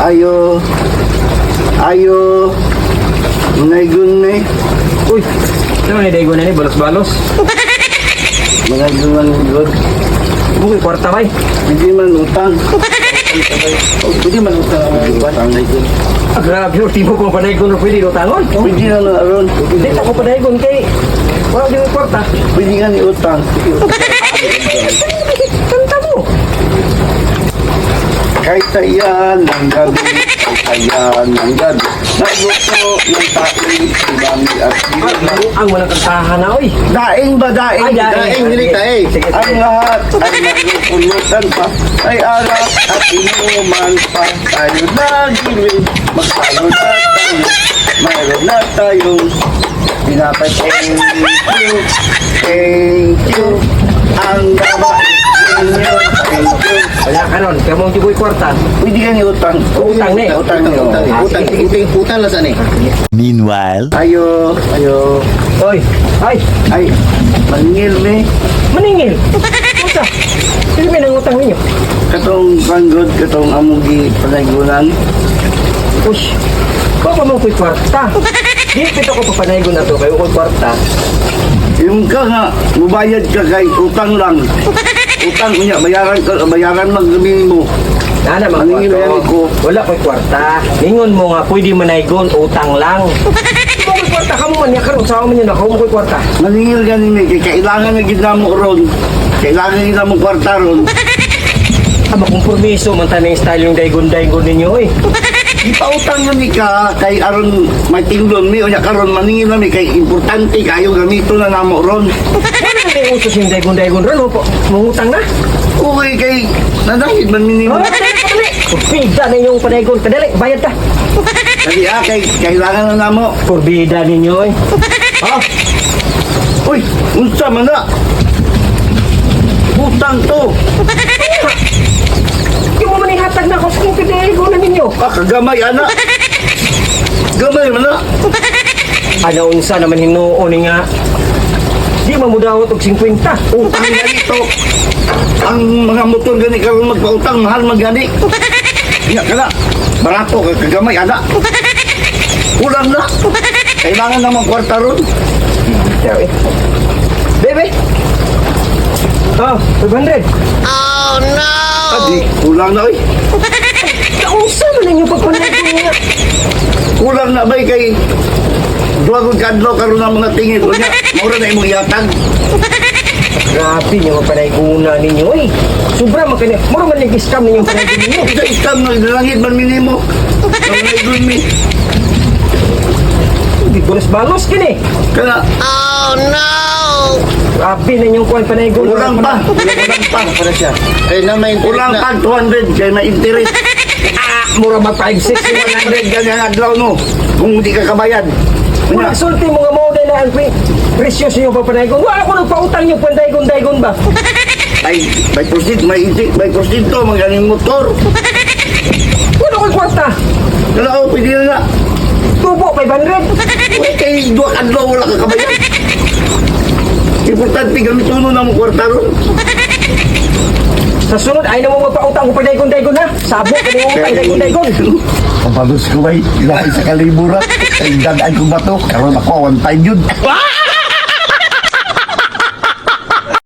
Ayo. Ayo. Naigun ni. Uy, ano na daygon na ni balos-balos? Naigun good. Bukoy kwarta bay. Hindi man utang. Hindi man utang. Utang naigun. Ah, grabe, ultimo ko padaygon na pwede utangon. Pwede na lang aron. Hindi ako padaygon kay wala din kwarta. Pwede nga ni utang. Kanta mo. Kahit sayan ng gabi, kahit sayan ng gabi, nagluto ng taing, ibami at ibami. Ang walang kantahan na, oy. Daing ba daing? Ay, daing. Daing, hindi taing. Sige, sige. Ang lahat ay nagpulutan pa, ay arak at inuman pa. Tayo nagilid, magtayo na tayo, mayroon na tayong pinapay. Thank you, ang gabay ninyo, thank you. Wala ka nun, kaya mong tiboy kwarta. Pwede ka ni utang. Utang ni. Utang ni. Utang. Utang lang saan eh. Meanwhile, Ayo. Ayo. Oy, ay, Ay, mangil ni. maningil. Pusa, sino may nangutang ninyo? Katong panggod, katong amugi panaygunan. Ush, baka mo ko'y kwarta. Di pito ko papanaygon na to, kayo ko'y kwarta. Yung ka nga, mubayad ka kay utang lang. Utang niya, bayaran magsabihin mo. Nana, mga Maningil yan kwarta. ko. Wala ko'y kwarta. Ningon mo nga, pwede manaygon, utang lang. Di ba ko'y kwarta ka mo man, yakaroon sa amin yun, ako mo ko'y kwarta. Maningil ka ni kay kailangan na gina mo ron. Kailangan gina mo kwarta ron. Aba, kompromiso, man tayo yung style yung daygon-daygon ninyo, eh. Ipautang na ni ka kay aron matinglon mi o nya karon maningil na mi kay importante kayo gamito na namo ron. Wala na yung usos yung daygon-daygon ron, po. Mungutang na. Okay kay nadahid man minimo. Oh, kadali, kadali. Kurbida ninyo yung panaygon. Kadali, bayad ka. Kaya kay kailangan na namo. Kurbida ninyo, eh. Oh, Uy, unsa man na? Utang to. yung mo manihatag na ako sa yung pinaygon na ninyo. Kagamay ana. Gamay man na. Ano unsa naman hinuon nga. Di mamudawat og 50. Utang na dito. Ang mga motor gani karon magpautang mahal magani. Nya kana. Barato ka kagamay ana. Kulang na. Kailangan na mang kwarta ron. Eh. Bebe. Oh, 500. Adi, kulang na oy. Kaunsa man ninyo pagpanaygon nga. Kulang na bay kay duwagod kadlo karon ang mga tingin ko nya. Mura na imong ihatag. Grabe nyo ang panaygon ninyo, eh. Sobra man kanina. Mura man nag-scam ninyo ang panaygon ninyo. Sa istam na langit man minimo. Ang naigun mi. Hindi balos-balos kini. Kana Grabe ninyong kuhan panaygon. kulang pa. Kulang pa para siya. eh na may Kulang pa 200 kay may interest. Mura ba 5-6 100 ganyan adlaw no. Kung hindi ka kabayad. Kung Nya, sulti mo nga mo na ang presyo sa inyong papanaygon. Wala ako nagpautang yung pandaygon-daygon ba? may proceed, may proceed to magaling motor. Wala ko'y kwarta. Kana oh, pwede na na. Tubo, 500. Uy, kay duwa adlaw wala ka kabayad. Importante gamiton mo na mo kwarta ron. Sa sunod, ay na mo magpautang ko pandaygon-daygon ha. Sabot ka na mo pandaygon-daygon. Pabalos ko bay, ilahay sa kaliburan. Ay, dagaan ko ba to? Karoon ako, one time yun.